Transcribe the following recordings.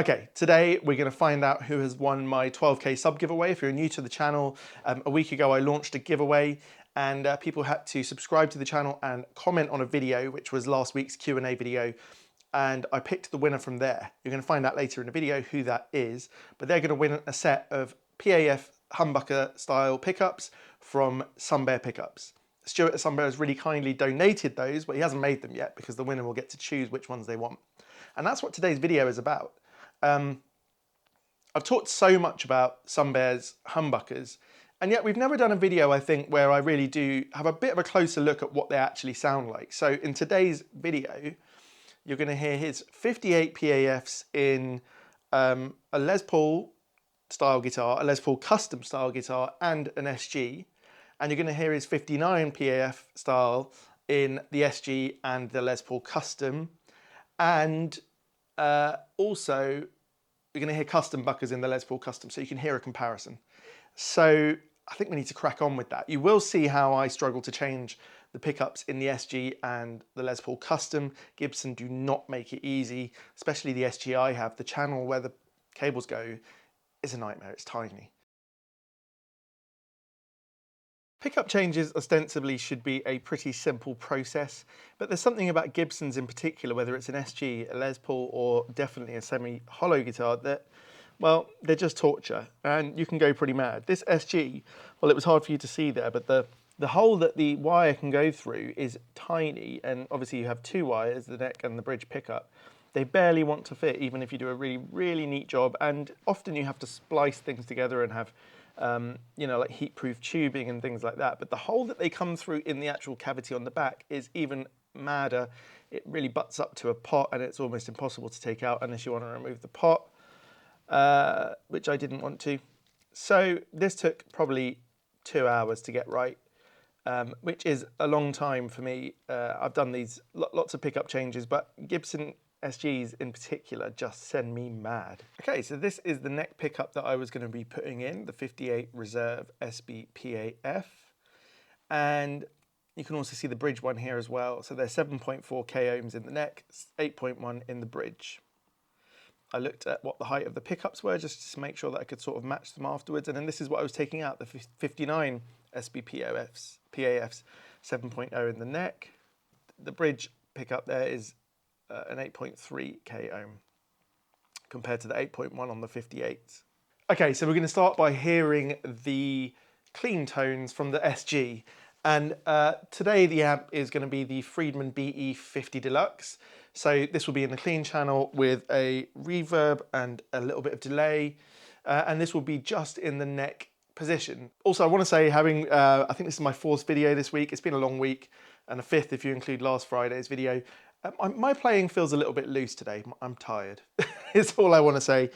Okay, today we're going to find out who has won my 12k sub giveaway. If you're new to the channel, a week ago I launched a giveaway and people had to subscribe to the channel and comment on a video, which was last week's Q&A video, and I picked the winner from there. You're going to find out later in the video who that is, but they're going to win a set of PAF humbucker style pickups from Sunbear Pickups. Stuart at Sunbear has really kindly donated those, but he hasn't made them yet because the winner will get to choose which ones they want. And that's what today's video is about. I've talked so much about Sunbear's humbuckers, and yet we've never done a video, I think, where I really do have a bit of a closer look at what they actually sound like. So in today's video, you're going to hear his 58 PAFs in a Les Paul style guitar, a Les Paul custom style guitar, and an SG. And you're going to hear his 59 PAF style in the SG and the Les Paul custom. And also, you're going to hear Custombuckers in the Les Paul custom, so you can hear a comparison. So I think we need to crack on with that. You will see how I struggle to change the pickups in the SG and the Les Paul custom. Gibson do not make it easy, especially the SG I have. The channel where the cables go is a nightmare, it's tiny. Pickup changes ostensibly should be a pretty simple process, but there's something about Gibsons in particular, whether it's an SG, a Les Paul, or definitely a semi-hollow guitar, that, well, they're just torture, and you can go pretty mad. This SG, well, it was hard for you to see there, but the hole that the wire can go through is tiny, and obviously you have two wires, the neck and the bridge pickup. They barely want to fit, even if you do a really, really neat job, and often you have to splice things together and have you know, like heat-proof tubing and things like that. But the hole that they come through in the actual cavity on the back is even madder. It really butts up to a pot and it's almost impossible to take out unless you want to remove the pot, which I didn't want to. So this took probably 2 hours to get right, which is a long time for me. I've done these lots of pickup changes, but Gibson SGs in particular just send me mad. Okay, so this is the neck pickup that I was going to be putting in, the 58 Reserve SB PAF. And you can also see the bridge one here as well. So they're 7.4 k ohms in the neck, 8.1 in the bridge. I looked at what the height of the pickups were just to make sure that I could sort of match them afterwards. And then this is what I was taking out, the 59 SB PAFs, 7.0 in the neck. The bridge pickup there is an 8.3 k ohm compared to the 8.1 on the 58. Okay, so we're going to start by hearing the clean tones from the SG. And today the amp is going to be the Friedman BE50 Deluxe. So this will be in the clean channel with a reverb and a little bit of delay. And this will be just in the neck position. Also, I want to say, having, I think this is my 4th video this week. It's been a long week, and a 5th if you include last Friday's video. My playing feels a little bit loose today. I'm tired. It's all I want to say.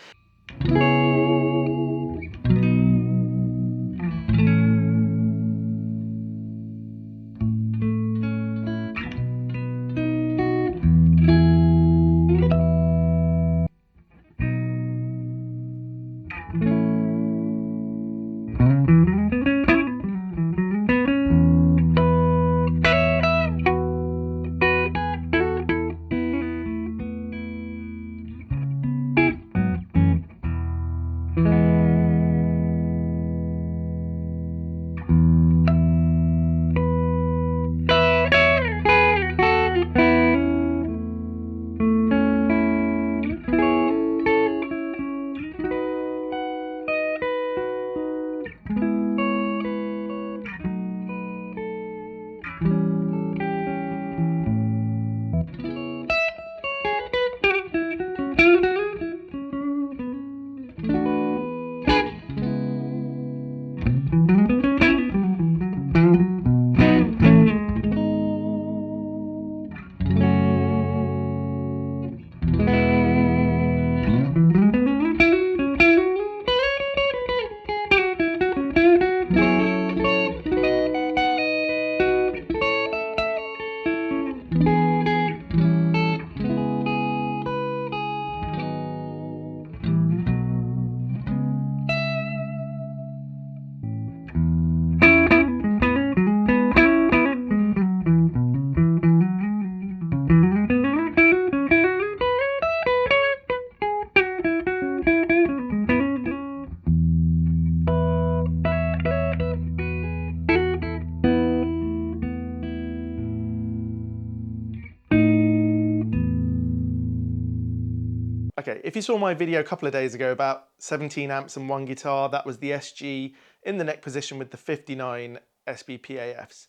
Okay, if you saw my video a couple of days ago about 17 amps and one guitar, that was the SG in the neck position with the 59 SB PAFs.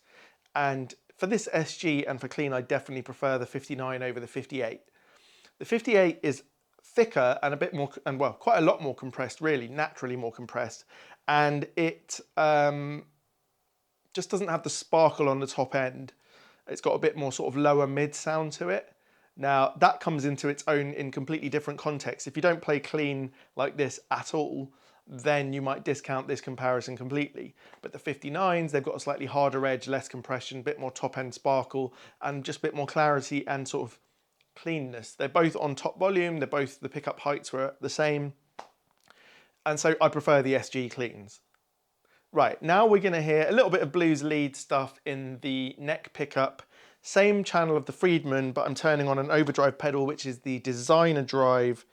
And for this SG and for clean, I definitely prefer the 59 over the 58. The 58 is thicker and a bit more, and well, quite a lot more compressed, really, naturally more compressed. And it just doesn't have the sparkle on the top end. It's got a bit more sort of lower mid sound to it. Now that comes into its own in completely different context. If you don't play clean like this at all, then you might discount this comparison completely. But the 59s, they've got a slightly harder edge, less compression, bit more top end sparkle, and just a bit more clarity and sort of cleanness. They're both on top volume, they're both, the pickup heights were the same. And so I prefer the SG cleans. Right, now we're gonna hear a little bit of blues lead stuff in the neck pickup. Same channel of the Friedman, but I'm turning on an overdrive pedal, which is the Designer Drive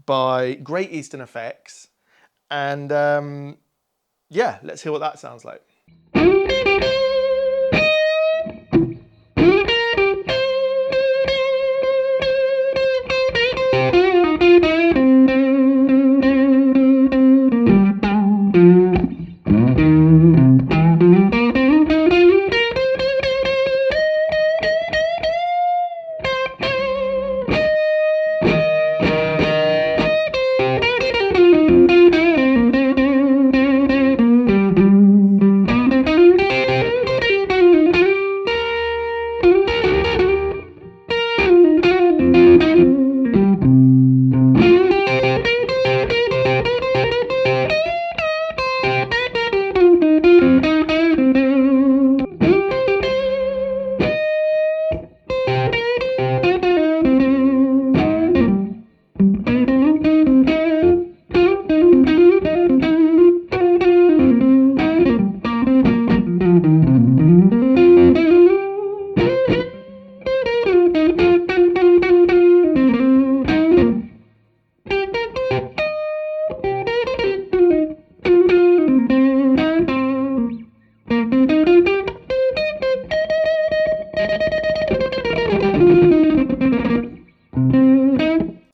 by Great Eastern Effects. And yeah, let's hear what that sounds like.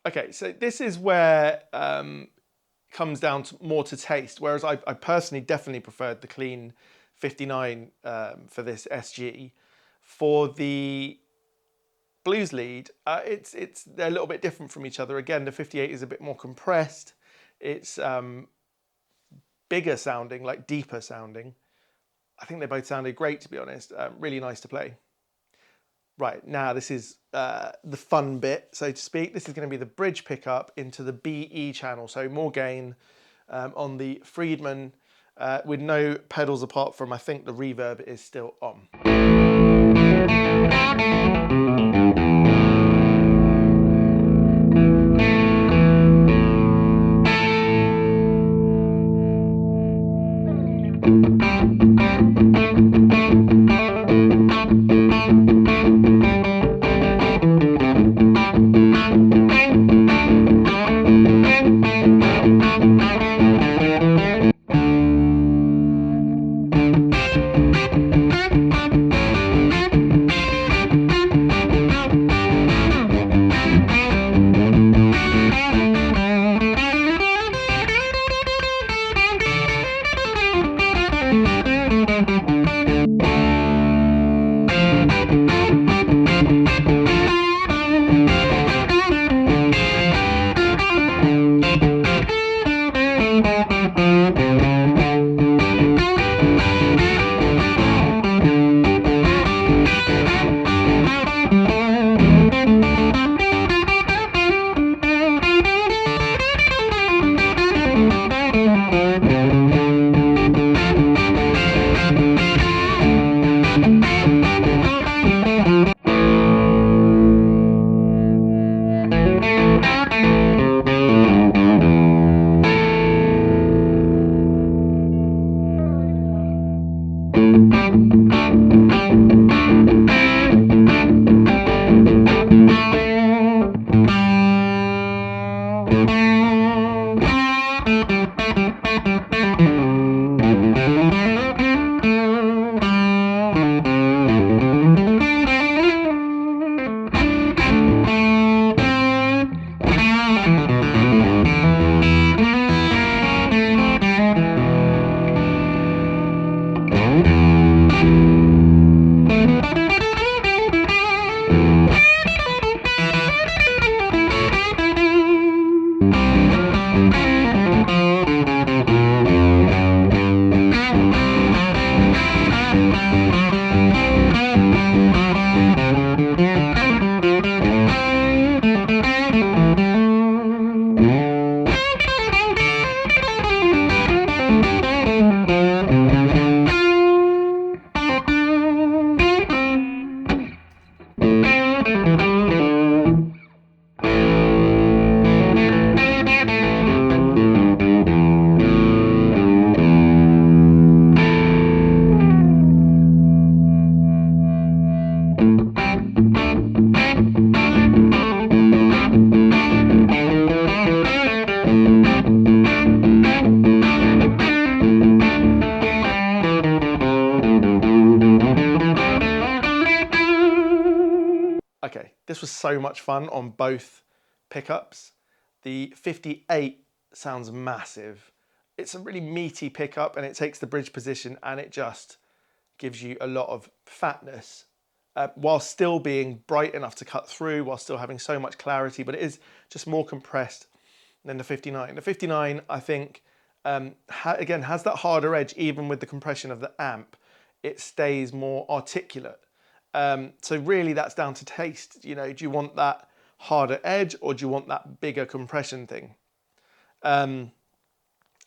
Okay, so this is where comes down to more to taste, whereas I personally definitely preferred the clean 59 for this SG. For the blues lead, they're a little bit different from each other. Again, the 58 is a bit more compressed. It's bigger sounding, like deeper sounding. I think they both sounded great, to be honest. Really nice to play. Right, now this is the fun bit, so to speak. This is going to be the bridge pickup into the BE channel, so more gain on the Friedman with no pedals apart from, I think the reverb is still on. Okay, this was so much fun on both pickups. The 58 sounds massive. It's a really meaty pickup and it takes the bridge position and it just gives you a lot of fatness while still being bright enough to cut through, while still having so much clarity, but it is just more compressed than the 59. The 59, I think, again, has that harder edge even with the compression of the amp. It stays more articulate. So really that's down to taste. You know, do you want that harder edge or do you want that bigger compression thing? I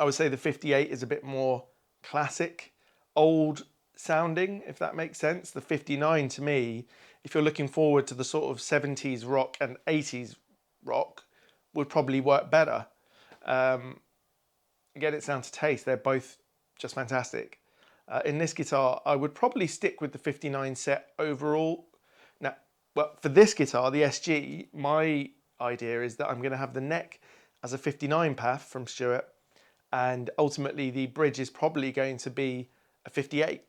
would say the 58 is a bit more classic, old sounding, if that makes sense. The 59 to me, if you're looking forward to the sort of 70s rock and 80s rock, would probably work better. Again, it's down to taste. They're both just fantastic. In this guitar, I would probably stick with the 59 set overall. Now, well, for this guitar, the SG, my idea is that I'm going to have the neck as a 59 PAF from Stewart, and ultimately the bridge is probably going to be a 58.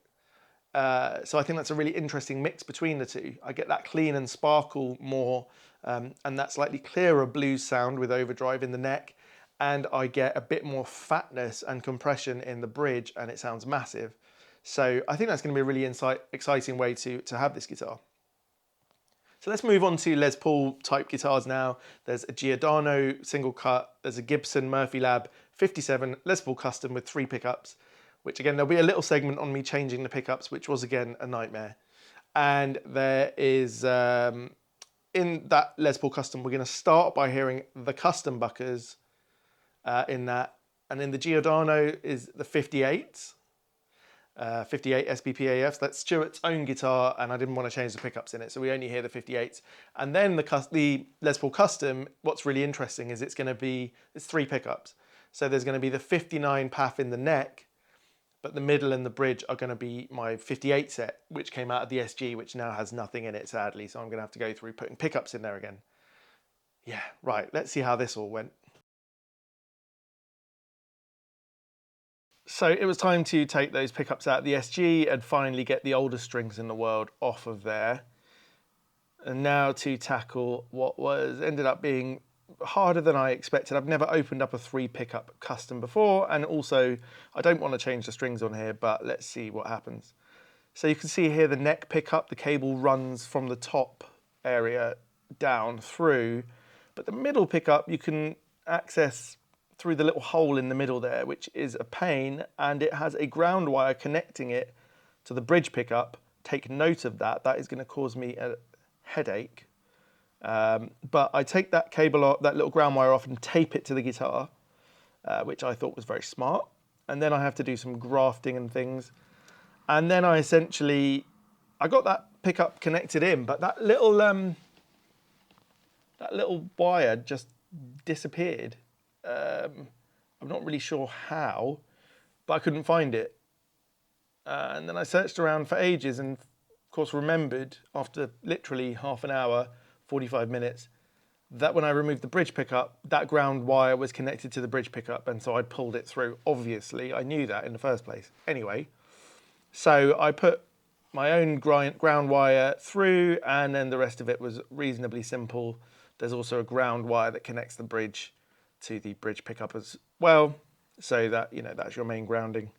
So I think that's a really interesting mix between the two. I get that clean and sparkle more, and that slightly clearer blues sound with overdrive in the neck, and I get a bit more fatness and compression in the bridge, and it sounds massive. So I think that's going to be a really exciting way to have this guitar. So let's move on to Les Paul type guitars now. There's a Giordano single cut, there's a Gibson Murphy Lab 57 Les Paul Custom with 3 pickups, which again, there'll be a little segment on me changing the pickups, which was again a nightmare. And there is, in that Les Paul Custom, we're going to start by hearing the Custombuckers in that. And in the Giordano is the 58s. 58 SB PAFs, that's Stewart's own guitar, and I didn't want to change the pickups in it, so we only hear the 58s. And then the Les Paul Custom, what's really interesting is it's 3 pickups. So there's going to be the 59 PAF in the neck, but the middle and the bridge are going to be my 58 set, which came out of the SG, which now has nothing in it, sadly, so I'm going to have to go through putting pickups in there again. Yeah, right, let's see how this all went. So it was time to take those pickups out of the SG and finally get the oldest strings in the world off of there. And now to tackle what ended up being harder than I expected. I've never opened up a 3 pickup custom before, and also I don't want to change the strings on here, but let's see what happens. So you can see here the neck pickup, the cable runs from the top area down through, but the middle pickup you can access through the little hole in the middle there, which is a pain, and it has a ground wire connecting it to the bridge pickup. Take note of that, that is going to cause me a headache. But I take that cable off, that little ground wire off, and tape it to the guitar, which I thought was very smart. And then I have to do some grafting and things. And then I got that pickup connected in, but that little wire just disappeared. I'm not really sure how, but I couldn't find it. And then I searched around for ages and, of course, remembered after literally half an hour, 45 minutes, that when I removed the bridge pickup, that ground wire was connected to the bridge pickup, and so I pulled it through. Obviously, I knew that in the first place. Anyway, so I put my own ground wire through, and then the rest of it was reasonably simple. There's also a ground wire that connects the bridge to the bridge pickup as well, so that, you know, that's your main grounding.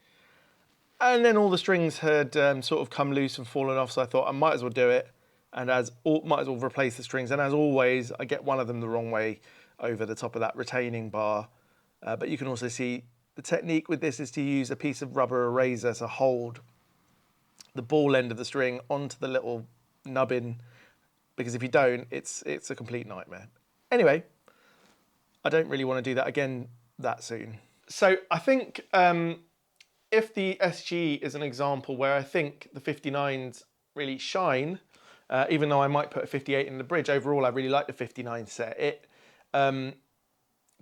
And then all the strings had sort of come loose and fallen off, so I thought I might as well do it, and might as well replace the strings. And as always, I get one of them the wrong way over the top of that retaining bar. But you can also see the technique with this is to use a piece of rubber eraser to hold the ball end of the string onto the little nubbin, because if you don't, it's a complete nightmare. Anyway, I don't really want to do that again that soon. So I think if the SG is an example where I think the 59s really shine, even though I might put a 58 in the bridge, overall I really like the 59 set. It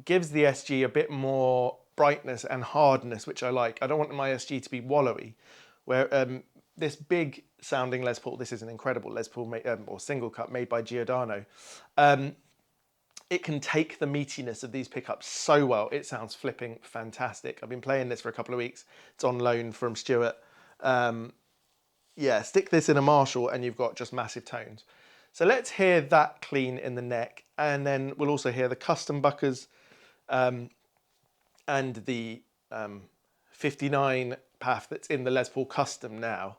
gives the SG a bit more brightness and hardness, which I like. I don't want my SG to be wallowy, where this big sounding Les Paul, this is an incredible Les Paul or single cut made by Giordano. It can take the meatiness of these pickups so well. It sounds flipping fantastic. I've been playing this for a couple of weeks. It's on loan from Stuart. Yeah, stick this in a Marshall and you've got just massive tones. So let's hear that clean in the neck, and then we'll also hear the Custombuckers and the 59 PAF that's in the Les Paul Custom now.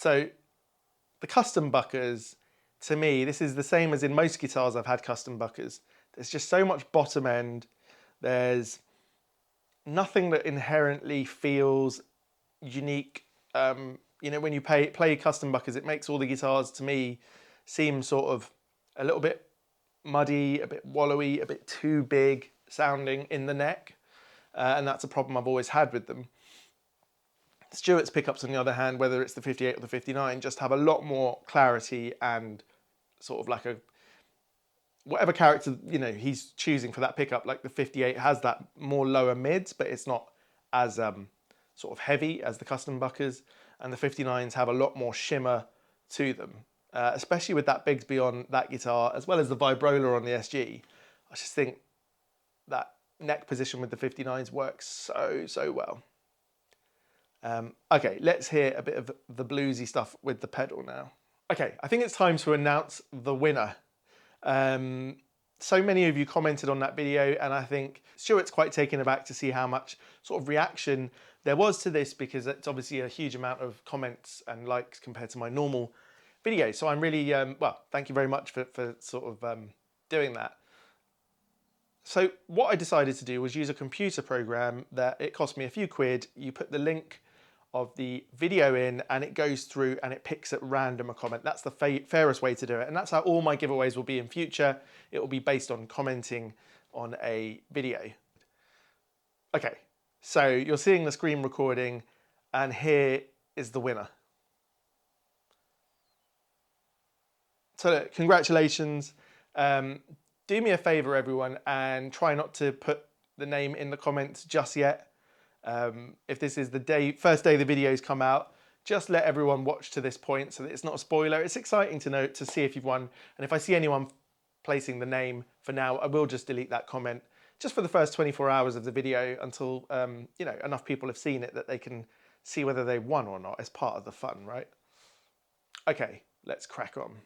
So the Custombuckers, to me, this is the same as in most guitars I've had Custombuckers. There's just so much bottom end. There's nothing that inherently feels unique. You know, when you play Custombuckers, it makes all the guitars, to me, seem sort of a little bit muddy, a bit wallowy, a bit too big sounding in the neck. And that's a problem I've always had with them. Stuart's pickups, on the other hand, whether it's the 58 or the 59, just have a lot more clarity and sort of like a, whatever character, you know, he's choosing for that pickup. Like the 58 has that more lower mids, but it's not as sort of heavy as the Custombuckers. And the 59s have a lot more shimmer to them, especially with that Bigsby on that guitar, as well as the Vibrola on the SG. I just think that neck position with the 59s works so well. Okay, let's hear a bit of the bluesy stuff with the pedal now. Okay, I think it's time to announce the winner. So many of you commented on that video, and I think Stuart's quite taken aback to see how much sort of reaction there was to this, because it's obviously a huge amount of comments and likes compared to my normal video. So I'm really, well, thank you very much for sort of doing that. So what I decided to do was use a computer program that it cost me a few quid. You put the link of the video in and it goes through and it picks at random a comment. That's the fairest way to do it. And that's how all my giveaways will be in future. It will be based on commenting on a video. Okay, so you're seeing the screen recording and here is the winner. So look, congratulations. Do me a favor, everyone, and try not to put the name in the comments just yet. If this is the first day the videos come out, just let everyone watch to this point so that it's not a spoiler. It's exciting to know, to see if you've won. And if I see anyone placing the name for now, I will just delete that comment just for the first 24 hours of the video until you know, enough people have seen it that they can see whether they won or not as part of the fun, right? Okay, let's crack on.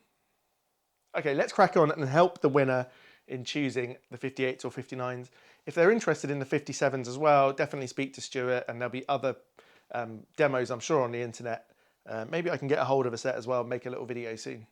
Okay, let's crack on and help the winner in choosing the 58s or 59s. If they're interested in the 57s as well, definitely speak to Stuart, and there'll be other demos, I'm sure, on the internet. Maybe I can get a hold of a set as well and make a little video soon.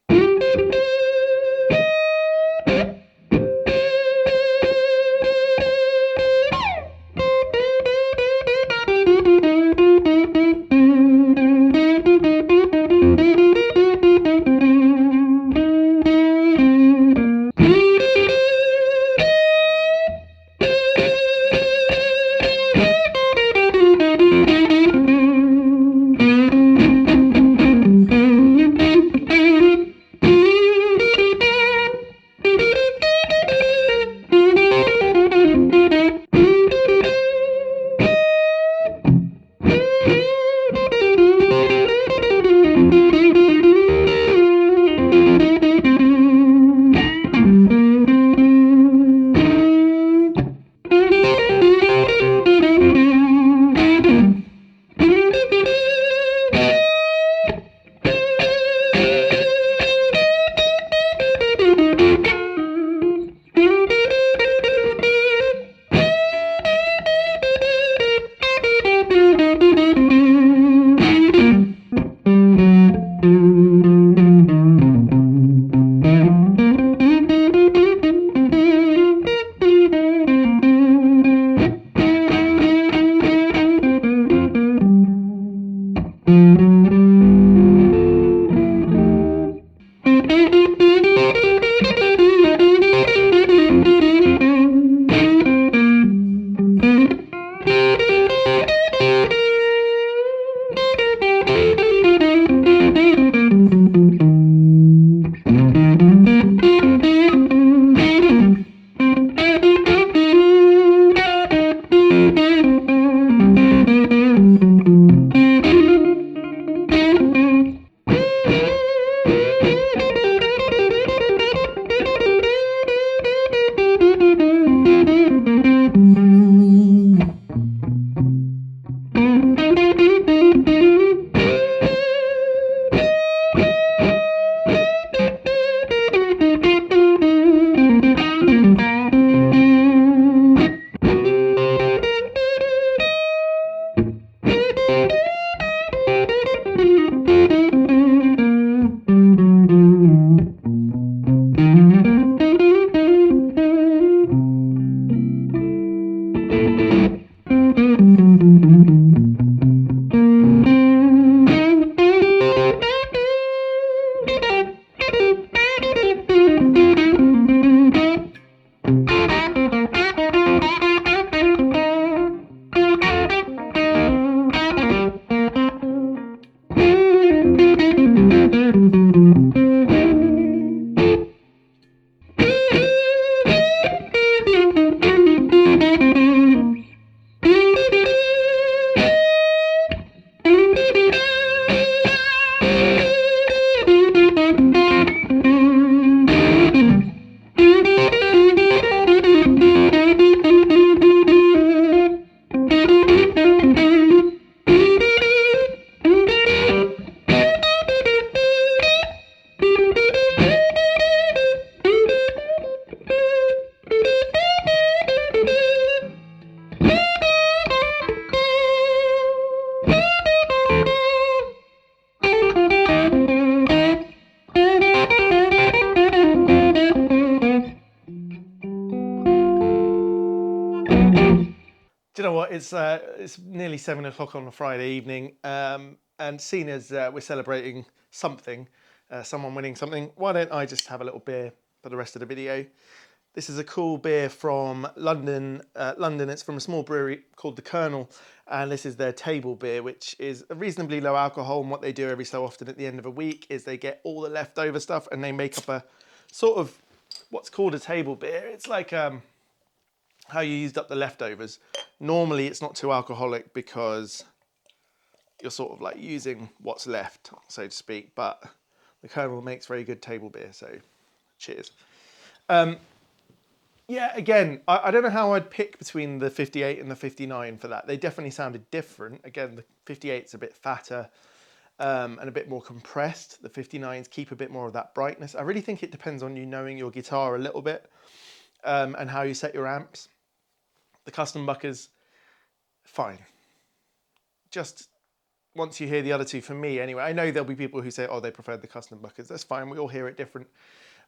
Do you know what? It's nearly 7 o'clock on a Friday evening, and seeing as we're celebrating something, someone winning something, why don't I just have a little beer for the rest of the video? This is a cool beer from London. It's from a small brewery called The Colonel, and this is their table beer, which is a reasonably low alcohol. And what they do every so often at the end of a week is they get all the leftover stuff and they make up a sort of what's called a table beer. It's like how you used up the leftovers. Normally it's not too alcoholic because you're sort of like using what's left, so to speak, but the Colonel makes very good table beer, so cheers. Yeah, again, I don't know how I'd pick between the 58 and the 59 for that. They definitely sounded different. Again, the 58's a bit fatter and a bit more compressed. The 59s keep a bit more of that brightness. I really think it depends on you knowing your guitar a little bit and how you set your amps. The Custombuckers, fine. Just once you hear the other two, for me anyway, I know there'll be people who say, oh, they preferred the Custombuckers. That's fine, we all hear it different.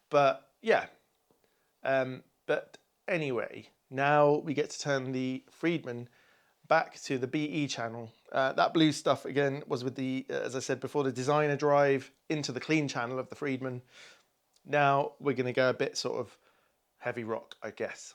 But yeah. But anyway, now we get to turn the Friedman back to the BE channel. That blue stuff again was with the, as I said before, the designer drive into the clean channel of the Friedman. Now we're going to go a bit sort of heavy rock, I guess.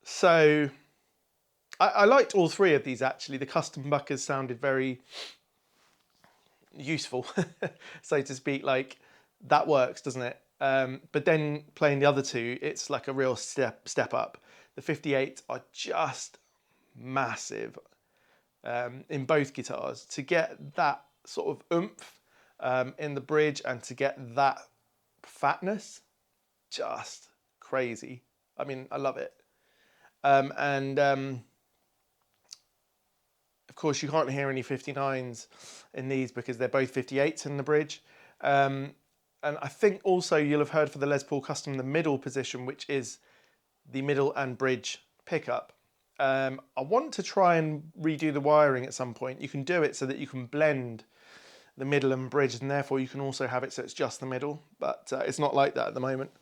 So I liked all three of these actually. The Custombuckers sounded very useful, so to speak. Like, that works, doesn't it? But then playing the other two, it's like a real step up. The 58 are just massive in both guitars. To get that sort of oomph in the bridge and to get that fatness, just crazy. I mean, I love it. Of course, you can't hear any 59s in these because they're both 58s in the bridge. And I think also you'll have heard for the Les Paul Custom the middle position, which is the middle and bridge pickup. I want to try and redo the wiring at some point. You can do it so that you can blend the middle and bridge, and therefore you can also have it so it's just the middle, but it's not like that at the moment.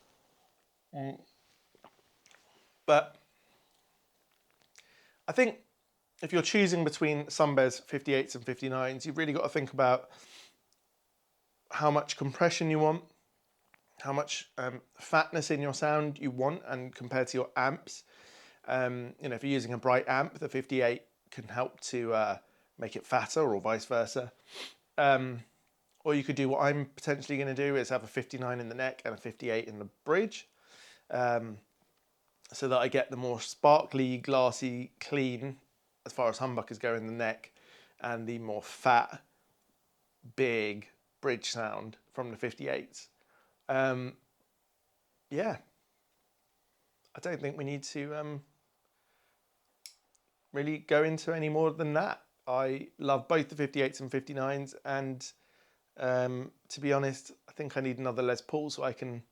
But I think if you're choosing between Sunbears 58s and 59s, you've really got to think about how much compression you want, how much fatness in your sound you want, and compared to your amps. You know, if you're using a bright amp, the 58 can help to make it fatter, or vice versa. Or you could do what I'm potentially going to do, is have a 59 in the neck and a 58 in the bridge, so that I get the more sparkly, glassy, clean, as far as humbuckers go, in the neck, and the more fat, big bridge sound from the 58s. Yeah, I don't think we need to really go into any more than that. I love both the 58s and 59s, and to be honest, I think I need another Les Paul so I can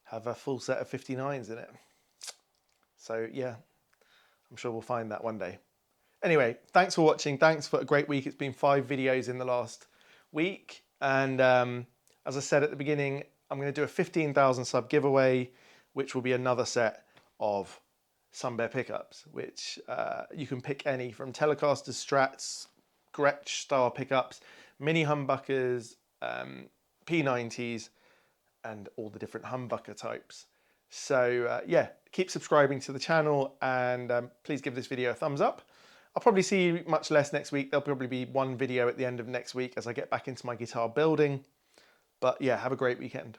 have a full set of 59s in it. So yeah, I'm sure we'll find that one day. Anyway, thanks for watching. Thanks for a great week. It's been 5 videos in the last week. And as I said at the beginning, I'm going to do a 15,000 sub giveaway, which will be another set of Sunbear pickups, which you can pick any from Telecasters, Strats, Gretsch style pickups, mini humbuckers, P90s, and all the different humbucker types. So yeah, keep subscribing to the channel, and please give this video a thumbs up. I'll probably see you much less next week. There'll probably be one video at the end of next week as I get back into my guitar building. But yeah, have a great weekend.